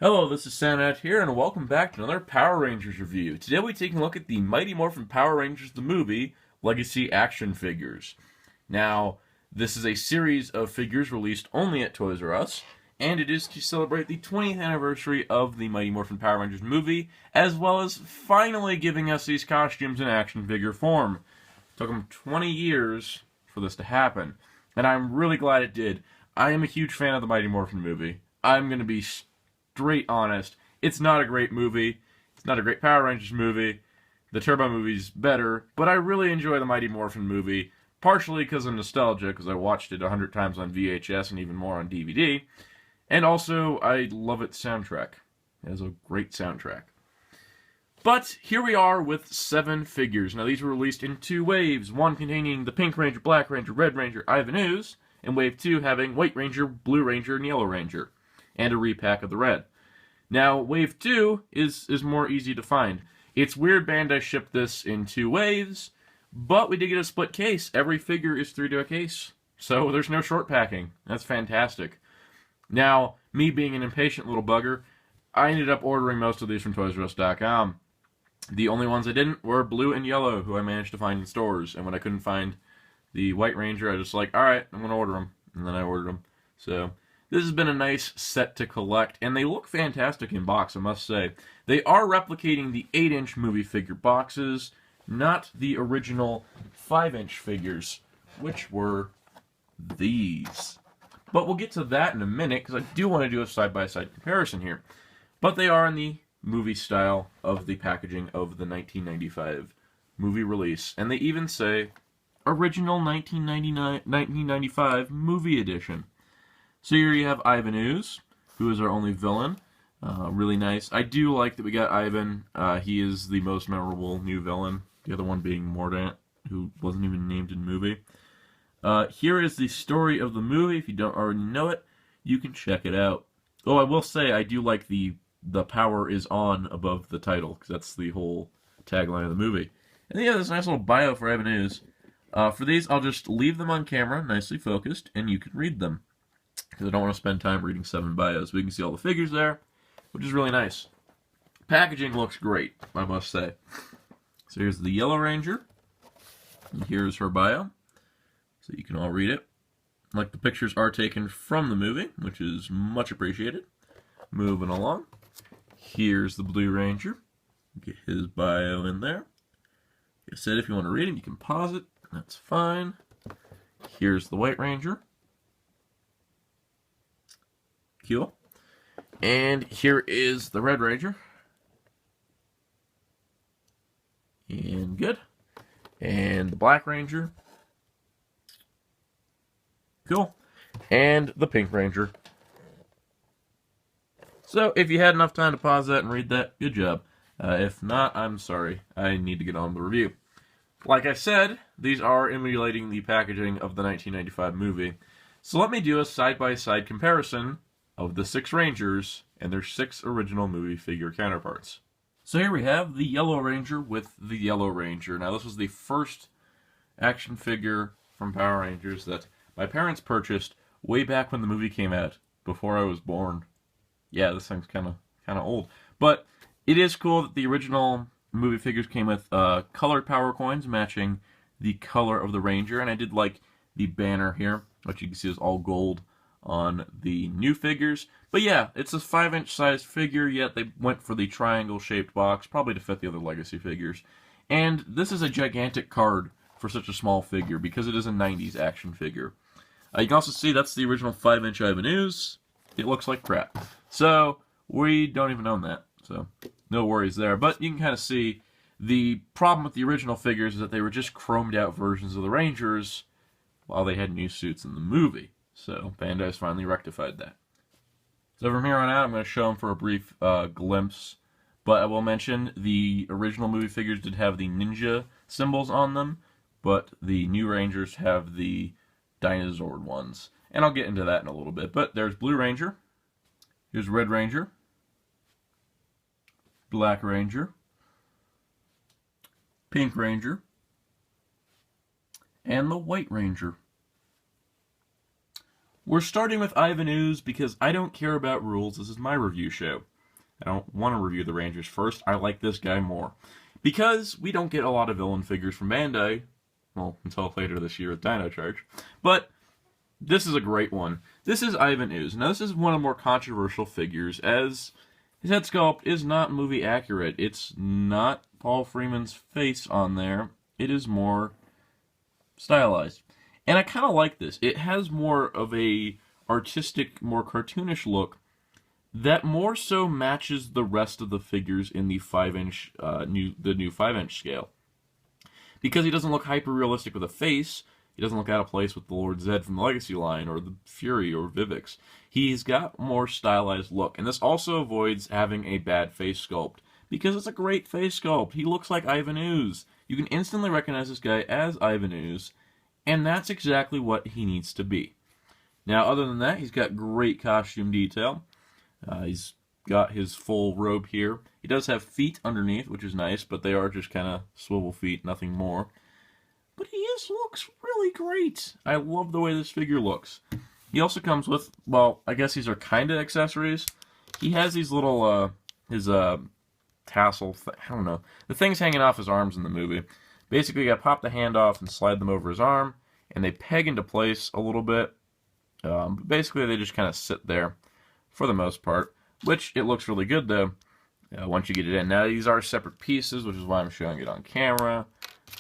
Hello, this is Soundout here, and welcome back to another Power Rangers review. Today we're taking a look at the Mighty Morphin Power Rangers the movie Legacy action figures. Now, this is a series of figures released only at Toys R Us, and it is to celebrate the 20th anniversary of the Mighty Morphin Power Rangers movie, as well as finally giving us these costumes in action figure form. It took them 20 years for this to happen, and I'm really glad it did. I am a huge fan of the Mighty Morphin movie. I'm going to be straight honest, it's not a great movie. It's not a great Power Rangers movie. The Turbo movie's better, but I really enjoy the Mighty Morphin movie, partially because of nostalgia, because I watched it 100 times on VHS and even more on DVD, and also I love its soundtrack. It has a great soundtrack. But here we are with 7 figures. Now these were released in 2 waves, one containing the Pink Ranger, Black Ranger, Red Ranger, Ivan Ooze, and wave 2 having White Ranger, Blue Ranger, and Yellow Ranger, and a repack of the red. Now, Wave 2 is more easy to find. It's weird Bandai shipped this in 2 waves, but we did get a split case. Every figure is 3 to a case, so there's no short packing. That's fantastic. Now, me being an impatient little bugger, I ended up ordering most of these from ToysRUs.com. The only ones I didn't were Blue and Yellow, who I managed to find in stores, and when I couldn't find the White Ranger, I was just like, alright, I'm going to order them, and then I ordered them. So this has been a nice set to collect, and they look fantastic in box, I must say. They are replicating the 8-inch movie figure boxes, not the original 5-inch figures, which were these. But we'll get to that in a minute, because I do want to do a side-by-side comparison here. But they are in the movie style of the packaging of the 1995 movie release, and they even say original 1995 movie edition. So here you have Ivan Ooze, who is our only villain. Really nice. I do like that we got Ivan. He is the most memorable new villain. The other one being Mordant, who wasn't even named in the movie. Here is the story of the movie. If you don't already know it, you can check it out. Oh, I will say I do like the power is on above the title, because that's the whole tagline of the movie. And yeah, there's a nice little bio for Ivan Ooze. For these, I'll just leave them on camera, nicely focused, and you can read them, because I don't want to spend time reading 7 bios. We can see all the figures there, which is really nice. Packaging looks great, I must say. So here's the Yellow Ranger, and here's her bio, so you can all read it. Like, the pictures are taken from the movie, which is much appreciated. Moving along. Here's the Blue Ranger. Get his bio in there. Like I said, if you want to read him, you can pause it. That's fine. Here's the White Ranger. Cool. And here is the Red Ranger. And good. And the Black Ranger. Cool. And the Pink Ranger. So, if you had enough time to pause that and read that, good job. If not, I'm sorry. I need to get on with the review. Like I said, these are emulating the packaging of the 1995 movie. So let me do a side-by-side comparison of the 6 Rangers and their 6 original movie figure counterparts. So here we have the Yellow Ranger with the Yellow Ranger. Now this was the first action figure from Power Rangers that my parents purchased way back when the movie came out, before I was born. Yeah, this thing's kind of old. But it is cool that the original movie figures came with colored power coins matching the color of the Ranger, and I did like the banner here, which you can see is all gold on the new figures. But yeah, it's a 5-inch sized figure, yet they went for the triangle-shaped box, probably to fit the other Legacy figures. And this is a gigantic card for such a small figure, because it is a 90s action figure. You can also see that's the original 5-inch Ivan Ooze. It looks like crap. So, we don't even own that. So, no worries there. But you can kind of see the problem with the original figures is that they were just chromed out versions of the Rangers while they had new suits in the movie. So, Bandai's finally rectified that. So from here on out, I'm going to show them for a brief glimpse. But I will mention the original movie figures did have the ninja symbols on them, but the new Rangers have the dinosaur ones. And I'll get into that in a little bit. But there's Blue Ranger. Here's Red Ranger. Black Ranger. Pink Ranger. And the White Ranger. We're starting with Ivan Ooze because I don't care about rules. This is my review show. I don't want to review the Rangers first. I like this guy more. Because we don't get a lot of villain figures from Bandai, well, until later this year with Dino Charge. But this is a great one. This is Ivan Ooze. Now, this is one of the more controversial figures, as his head sculpt is not movie accurate. It's not Paul Freeman's face on there. It is more stylized. And I kind of like this. It has more of a artistic, more cartoonish look that more so matches the rest of the figures in the 5-inch, new 5-inch scale. Because he doesn't look hyper-realistic with a face, he doesn't look out of place with the Lord Zed from the Legacy line, or the Fury, or Vivix. He's got more stylized look, and this also avoids having a bad face sculpt, because it's a great face sculpt. He looks like Ivan Ooze. You can instantly recognize this guy as Ivan Ooze, and that's exactly what he needs to be. Now, other than that, he's got great costume detail. He's got his full robe here. He does have feet underneath, which is nice, but they are just kind of swivel feet, nothing more. But he looks really great. I love the way this figure looks. He also comes with, well, I guess these are kind of accessories. He has these little, his tassel, I don't know, the things hanging off his arms in the movie. Basically, you gotta pop the hand off and slide them over his arm, and they peg into place a little bit. But basically, they just kind of sit there for the most part, which it looks really good though once you get it in. Now these are separate pieces, which is why I'm showing it on camera.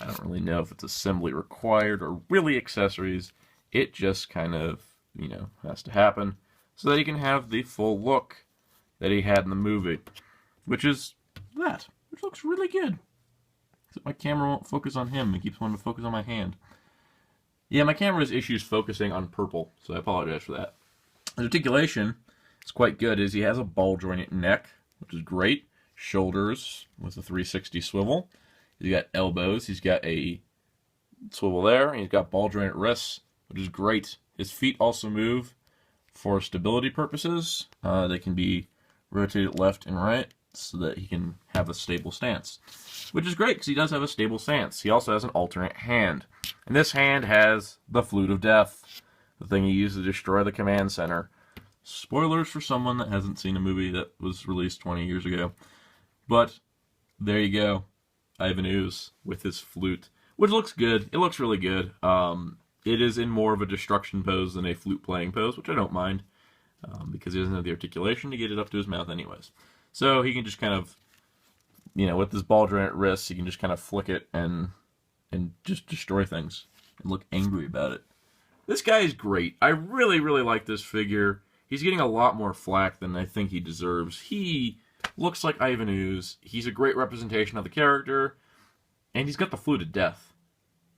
I don't really know if it's assembly required or really accessories. It just kind of, you know, has to happen so that he can have the full look that he had in the movie, which is that, which looks really good. Except my camera won't focus on him. It keeps wanting to focus on my hand. Yeah, my camera has issues focusing on purple, so I apologize for that. His articulation is quite good, as he has a ball-jointed neck, which is great. Shoulders with a 360 swivel. He's got elbows. He's got a swivel there. And he's got ball-jointed wrists, which is great. His feet also move for stability purposes. They can be rotated left and right so that he can have a stable stance, which is great because he does have a stable stance. He also has an alternate hand. And this hand has the Flute of Death, the thing he used to destroy the command center. Spoilers for someone that hasn't seen a movie that was released 20 years ago. But there you go. Ivan Ooze with his flute, which looks good. It looks really good. It is in more of a destruction pose than a flute playing pose, which I don't mind, because he doesn't have the articulation to get it up to his mouth anyways. So he can just kind of, you know, with his ball-jointed wrists, he can just kind of flick it and just destroy things and look angry about it. This guy is great. I really, really like this figure. He's getting a lot more flack than I think he deserves. He looks like Ivan Ooze. He's a great representation of the character, and he's got the Flute of Death.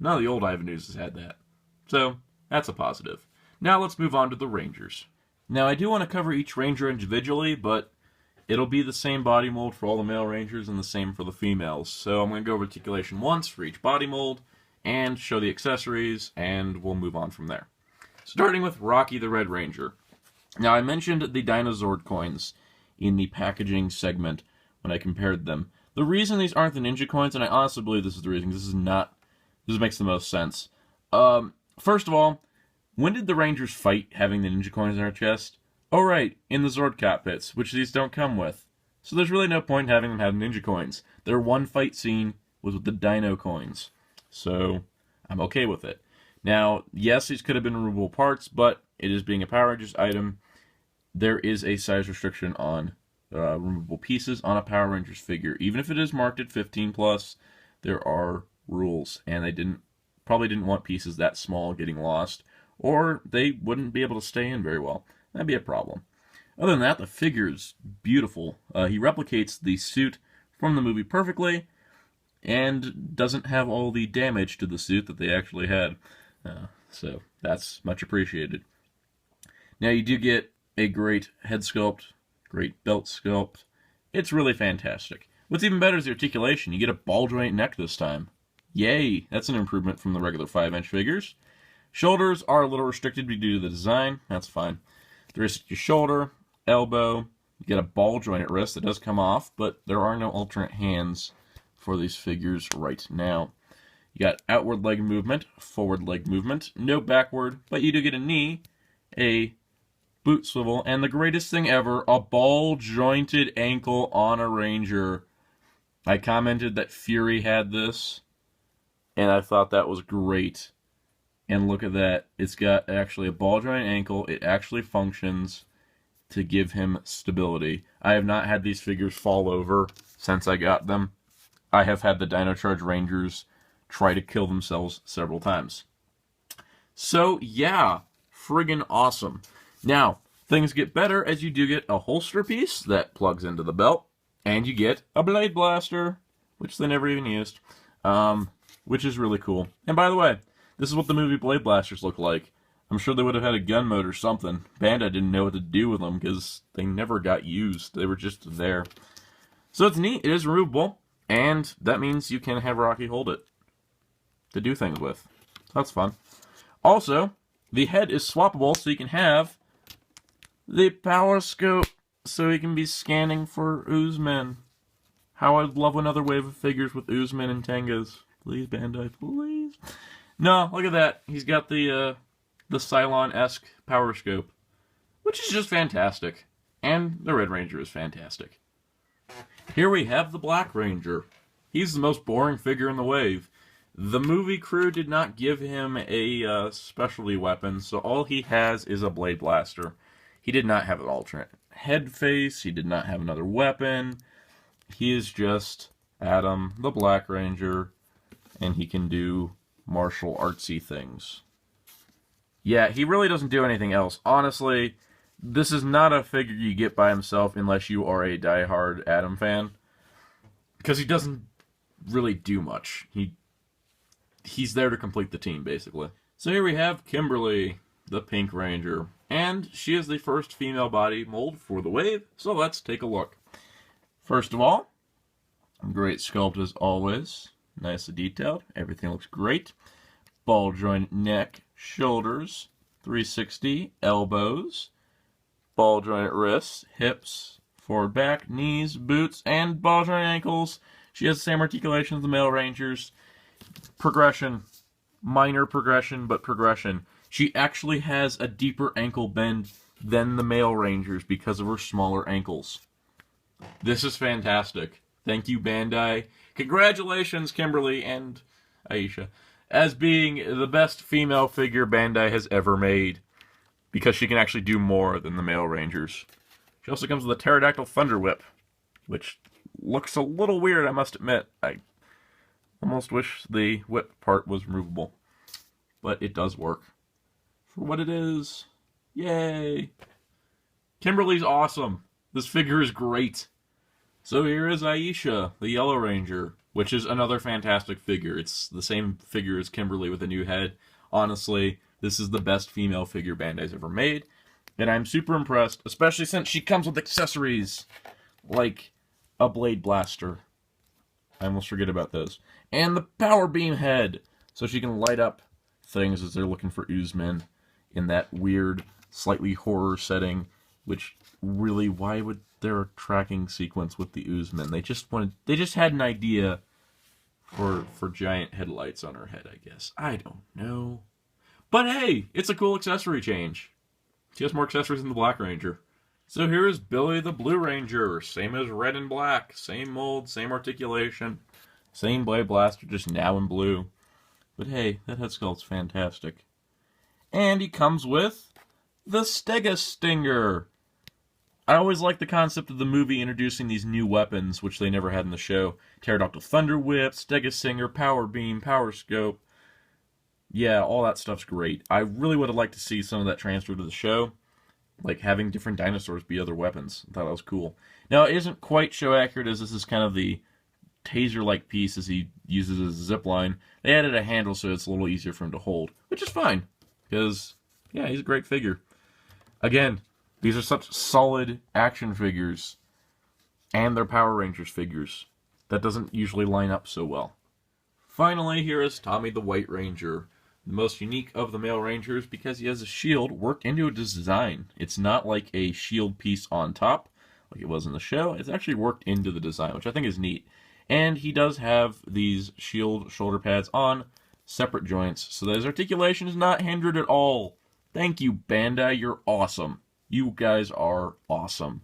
None of the old Ivan Ooze has had that. So, that's a positive. Now let's move on to the Rangers. Now, I do want to cover each Ranger individually, but it'll be the same body mold for all the male Rangers and the same for the females. So I'm going to go over articulation once for each body mold, and show the accessories, and we'll move on from there. Starting with Rocky the Red Ranger. Now, I mentioned the Dinozord coins in the packaging segment when I compared them. The reason these aren't the Ninja coins, and I honestly believe this is the reason, this makes the most sense. First of all, when did the Rangers fight having the Ninja coins in their chest? Oh right, in the Zord cockpits, which these don't come with. So there's really no point in having them have Ninja coins. Their one fight scene was with the Dino coins. So I'm okay with it. Now, yes, these could have been removable parts, but it is being a Power Rangers item. There is a size restriction on removable pieces on a Power Rangers figure. Even if it is marked at 15+, there are rules, and they probably didn't want pieces that small getting lost, or they wouldn't be able to stay in very well. That'd be a problem. Other than that, the figure is beautiful. He replicates the suit from the movie perfectly, and doesn't have all the damage to the suit that they actually had. So that's much appreciated. Now you do get a great head sculpt, great belt sculpt. It's really fantastic. What's even better is the articulation. You get a ball joint neck this time. Yay! That's an improvement from the regular 5-inch figures. Shoulders are a little restricted due to the design. That's fine. The wrist, your shoulder, elbow. You get a ball jointed wrist that does come off, but there are no alternate hands for these figures right now. You got outward leg movement, forward leg movement, no backward, but you do get a knee, a boot swivel, and the greatest thing ever, a ball-jointed ankle on a Ranger. I commented that Fury had this, and I thought that was great. And look at that. It's got actually a ball-jointed ankle. It actually functions to give him stability. I have not had these figures fall over since I got them. I have had the Dino Charge Rangers try to kill themselves several times. So, yeah, friggin' awesome. Now, things get better as you do get a holster piece that plugs into the belt, and you get a blade blaster, which they never even used, which is really cool. And by the way, this is what the movie Blade Blasters look like. I'm sure they would have had a gun mode or something. Bandai didn't know what to do with them because they never got used. They were just there. So it's neat. It is removable, and that means you can have Rocky hold it to do things with. That's fun. Also, the head is swappable, so you can have the power scope, so he can be scanning for Ooze men. How I'd love another wave of figures with Ooze men and Tengas. Please, Bandai, please. No, look at that. He's got the Cylon-esque power scope, which is just fantastic. And the Red Ranger is fantastic. Here we have the Black Ranger. He's the most boring figure in the wave. The movie crew did not give him a specialty weapon, so all he has is a blade blaster. He did not have an alternate head face. He did not have another weapon. He is just Adam, the Black Ranger, and he can do martial artsy things. Yeah, he really doesn't do anything else. Honestly, this is not a figure you get by himself unless you are a diehard Adam fan, because he doesn't really do much. He's there to complete the team, basically. So here we have Kimberly, the Pink Ranger, and she is the first female body mold for the wave, so let's take a look. First of all, great sculpt as always. Nicely detailed. Everything looks great. Ball joint neck, shoulders, 360, elbows, ball joint wrists, hips, forward back, knees, boots, and ball joint ankles. She has the same articulation as the male Rangers. Progression. Minor progression, but progression. She actually has a deeper ankle bend than the male Rangers because of her smaller ankles. This is fantastic. Thank you, Bandai. Congratulations, Kimberly and Aisha, as being the best female figure Bandai has ever made, because she can actually do more than the male Rangers. She also comes with a pterodactyl thunder whip, which looks a little weird, I must admit. I almost wish the whip part was removable, but it does work for what it is. Yay! Kimberly's awesome. This figure is great. So here is Aisha, the Yellow Ranger, which is another fantastic figure. It's the same figure as Kimberly with a new head. Honestly, this is the best female figure Bandai's ever made, and I'm super impressed, especially since she comes with accessories like a blade blaster. I almost forget about those. And the power beam head, so she can light up things as they're looking for Ooze men in that weird, slightly horror setting, which really, why would there a tracking sequence with the Ooze men? They just had an idea for giant headlights on her head, I guess. I don't know. But hey, it's a cool accessory change. She has more accessories than the Black Ranger. So here is Billy the Blue Ranger. Same as red and black. Same mold, same articulation. Same blade blaster, just now in blue. But hey, that head sculpt's fantastic. And he comes with the Stega Stinger. I always like the concept of the movie introducing these new weapons, which they never had in the show. Pterodactyl Thunder Whip, Stega Stinger, Power Beam, Power Scope. Yeah, all that stuff's great. I really would have liked to see some of that transferred to the show. Like having different dinosaurs be other weapons. I thought that was cool. Now, it isn't quite show accurate, as this is kind of the taser-like piece as he uses his zip line. They added a handle so it's a little easier for him to hold, which is fine. Because, yeah, he's a great figure. Again, these are such solid action figures, and they're Power Rangers figures. That doesn't usually line up so well. Finally, here is Tommy the White Ranger. The most unique of the male Rangers because he has a shield worked into a design. It's not like a shield piece on top, like it was in the show. It's actually worked into the design, which I think is neat. And he does have these shield shoulder pads on separate joints, so that his articulation is not hindered at all Thank you, Bandai. You're awesome. You guys are awesome.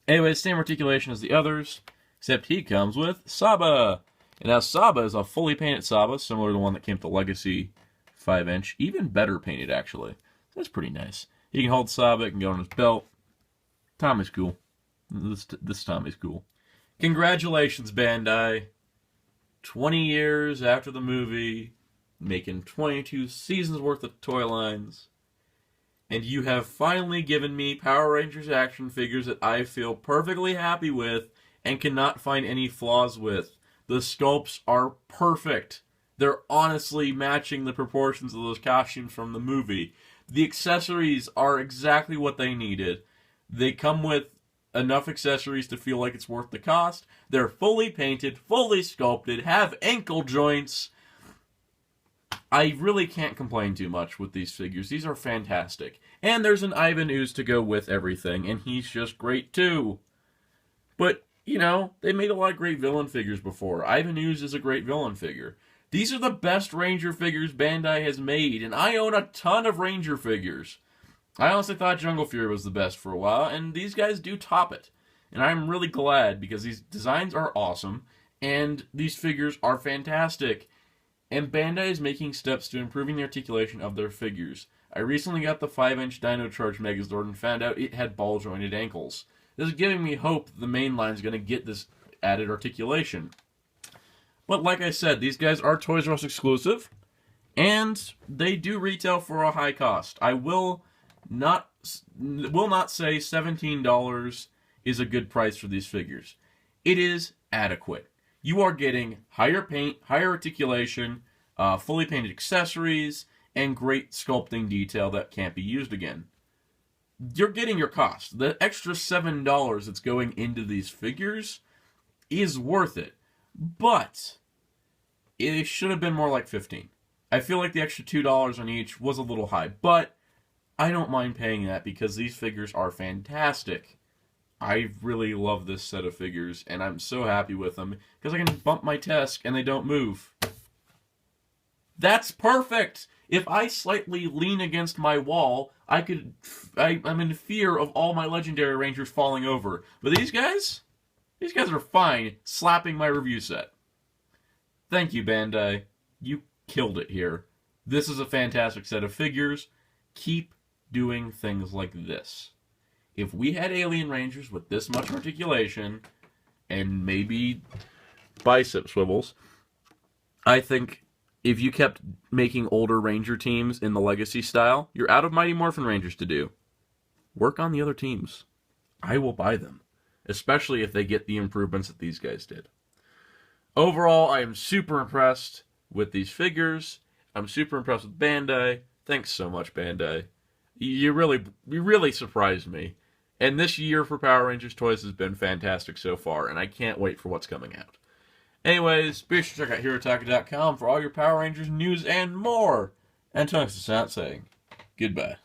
Anyway, same articulation as the others, except he comes with Saba. And now Saba is a fully painted Saba, similar to the one that came to Legacy 5-inch. Even better painted, actually. That's pretty nice. He can hold Saba, it can go on his belt. Tommy's cool. This Tommy's cool. Congratulations, Bandai. 20 years after the movie, making 22 seasons worth of toy lines. And you have finally given me Power Rangers action figures that I feel perfectly happy with and cannot find any flaws with. The sculpts are perfect. They're honestly matching the proportions of those costumes from the movie. The accessories are exactly what they needed. They come with enough accessories to feel like it's worth the cost. They're fully painted, fully sculpted, have ankle joints. I really can't complain too much with these figures. These are fantastic. And there's an Ivan Ooze to go with everything, and he's just great too. But, you know, they made a lot of great villain figures before. Ivan Ooze is a great villain figure. These are the best Ranger figures Bandai has made, and I own a ton of Ranger figures. I honestly thought Jungle Fury was the best for a while, and these guys do top it. And I'm really glad, because these designs are awesome, and these figures are fantastic. And Bandai is making steps to improving the articulation of their figures. I recently got the 5-inch Dino Charge Megazord and found out it had ball-jointed ankles. This is giving me hope that the main line is going to get this added articulation. But like I said, these guys are Toys R Us exclusive, and they do retail for a high cost. I will not say $17 is a good price for these figures. It is adequate. You are getting higher paint, higher articulation, fully painted accessories, and great sculpting detail that can't be used again. You're getting your cost. The extra $7 that's going into these figures is worth it. But it should have been more like $15. I feel like the extra $2 on each was a little high, but I don't mind paying that because these figures are fantastic. I really love this set of figures, and I'm so happy with them because I can bump my Tesk and they don't move. That's perfect! If I slightly lean against my wall, I'm in fear of all my Legendary Rangers falling over. But these guys are fine slapping my review set. Thank you, Bandai. You killed it here. This is a fantastic set of figures. Keep doing things like this. If we had Alien Rangers with this much articulation and maybe bicep swivels, I think if you kept making older Ranger teams in the Legacy style, you're out of Mighty Morphin Rangers to do. Work on the other teams. I will buy them, especially if they get the improvements that these guys did. Overall, I am super impressed with these figures. I'm super impressed with Bandai. Thanks so much, Bandai. You really surprised me. And this year for Power Rangers toys has been fantastic so far, and I can't wait for what's coming out. Anyways, be sure to check out HeroTaka.com for all your Power Rangers news and more. And thanks to Soundout saying goodbye.